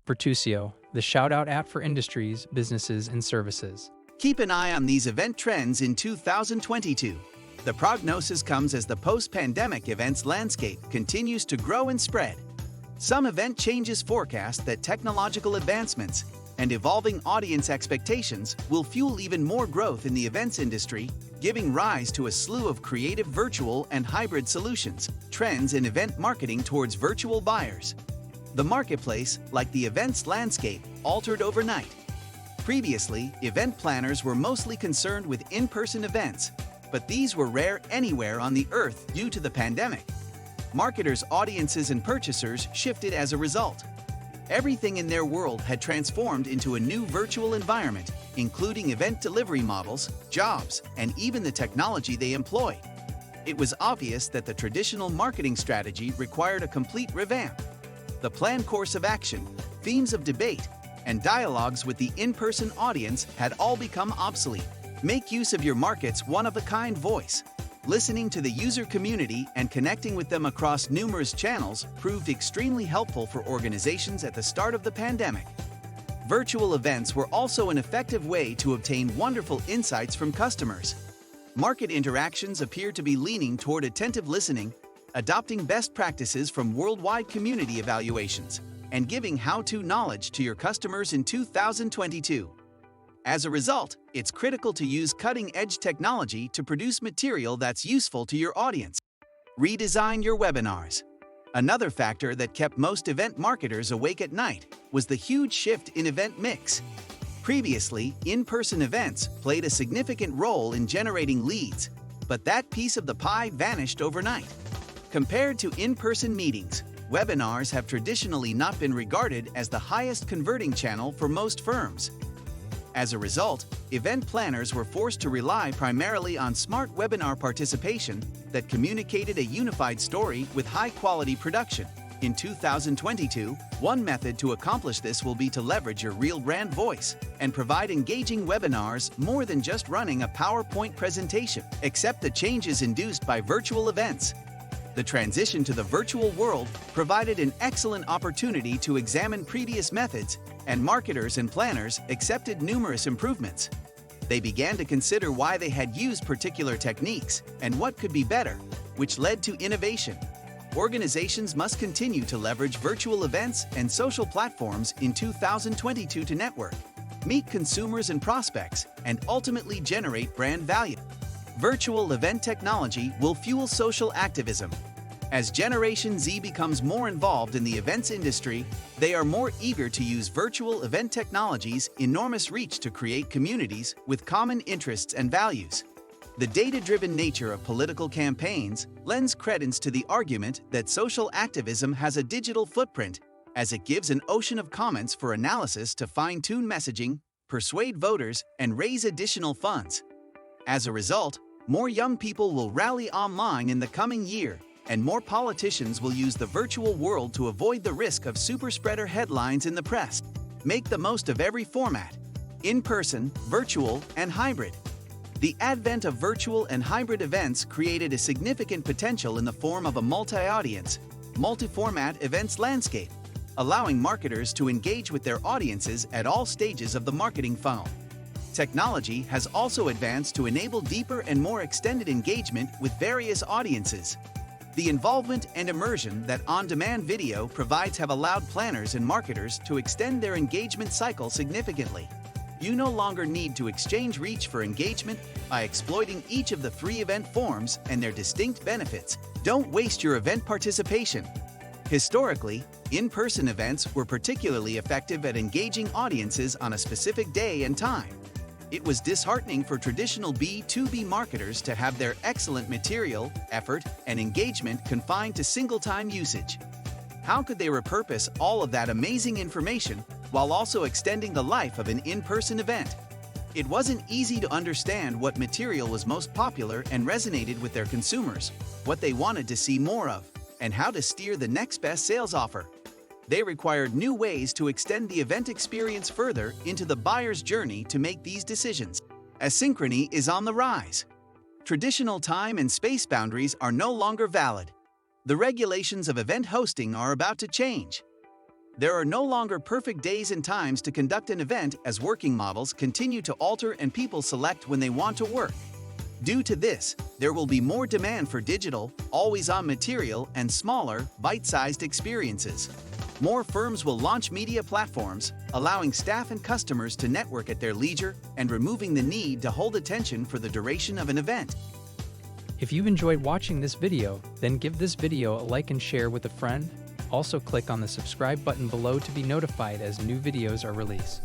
Virtusio, the shout-out app for industries, businesses, and services. Keep an eye on these event trends in 2022. The prognosis comes as the post-pandemic events landscape continues to grow and spread. Some event changes forecast that technological advancements and evolving audience expectations will fuel even more growth in the events industry, giving rise to a slew of creative virtual and hybrid solutions, trends in event marketing towards virtual buyers. The marketplace, like the events landscape, altered overnight. Previously, event planners were mostly concerned with in-person events, but these were rare anywhere on the earth due to the pandemic. Marketers' audiences and purchasers shifted as a result. Everything in their world had transformed into a new virtual environment, including event delivery models, jobs, and even the technology they employed. It was obvious that the traditional marketing strategy required a complete revamp. The planned course of action, themes of debate, and dialogues with the in-person audience had all become obsolete. Make use of your market's one-of-a-kind voice. Listening to the user community and connecting with them across numerous channels proved extremely helpful for organizations at the start of the pandemic. Virtual events were also an effective way to obtain wonderful insights from customers. Market interactions appear to be leaning toward attentive listening, adopting best practices from worldwide community evaluations, and giving how-to knowledge to your customers in 2022. As a result, it's critical to use cutting-edge technology to produce material that's useful to your audience. Redesign your webinars. Another factor that kept most event marketers awake at night was the huge shift in event mix. Previously, in-person events played a significant role in generating leads, but that piece of the pie vanished overnight. Compared to in-person meetings, webinars have traditionally not been regarded as the highest converting channel for most firms. As a result, event planners were forced to rely primarily on smart webinar participation that communicated a unified story with high-quality production. In 2022, one method to accomplish this will be to leverage your real brand voice and provide engaging webinars more than just running a PowerPoint presentation. Accept the changes induced by virtual events. The transition to the virtual world provided an excellent opportunity to examine previous methods, and marketers and planners accepted numerous improvements. They began to consider why they had used particular techniques and what could be better, which led to innovation. Organizations must continue to leverage virtual events and social platforms in 2022 to network, meet consumers and prospects, and ultimately generate brand value. Virtual event technology will fuel social activism. As Generation Z becomes more involved in the events industry, they are more eager to use virtual event technology's enormous reach to create communities with common interests and values. The data-driven nature of political campaigns lends credence to the argument that social activism has a digital footprint, as it gives an ocean of comments for analysis to fine-tune messaging, persuade voters, and raise additional funds. As a result, more young people will rally online in the coming year, and more politicians will use the virtual world to avoid the risk of super-spreader headlines in the press. Make the most of every format: in-person, virtual, and hybrid. The advent of virtual and hybrid events created a significant potential in the form of a multi-audience, multi-format events landscape, allowing marketers to engage with their audiences at all stages of the marketing funnel. Technology has also advanced to enable deeper and more extended engagement with various audiences. The involvement and immersion that on-demand video provides have allowed planners and marketers to extend their engagement cycle significantly. You no longer need to exchange reach for engagement by exploiting each of the 3 event forms and their distinct benefits. Don't waste your event participation. Historically, in-person events were particularly effective at engaging audiences on a specific day and time. It was disheartening for traditional B2B marketers to have their excellent material, effort, and engagement confined to single-time usage. How could they repurpose all of that amazing information while also extending the life of an in-person event? It wasn't easy to understand what material was most popular and resonated with their consumers, what they wanted to see more of, and how to steer the next best sales offer. They required new ways to extend the event experience further into the buyer's journey to make these decisions. Asynchrony is on the rise. Traditional time and space boundaries are no longer valid. The regulations of event hosting are about to change. There are no longer perfect days and times to conduct an event as working models continue to alter and people select when they want to work. Due to this, there will be more demand for digital, always-on material and smaller, bite-sized experiences. More firms will launch media platforms, allowing staff and customers to network at their leisure and removing the need to hold attention for the duration of an event. If you enjoyed watching this video, then give this video a like and share with a friend. Also click on the subscribe button below to be notified as new videos are released.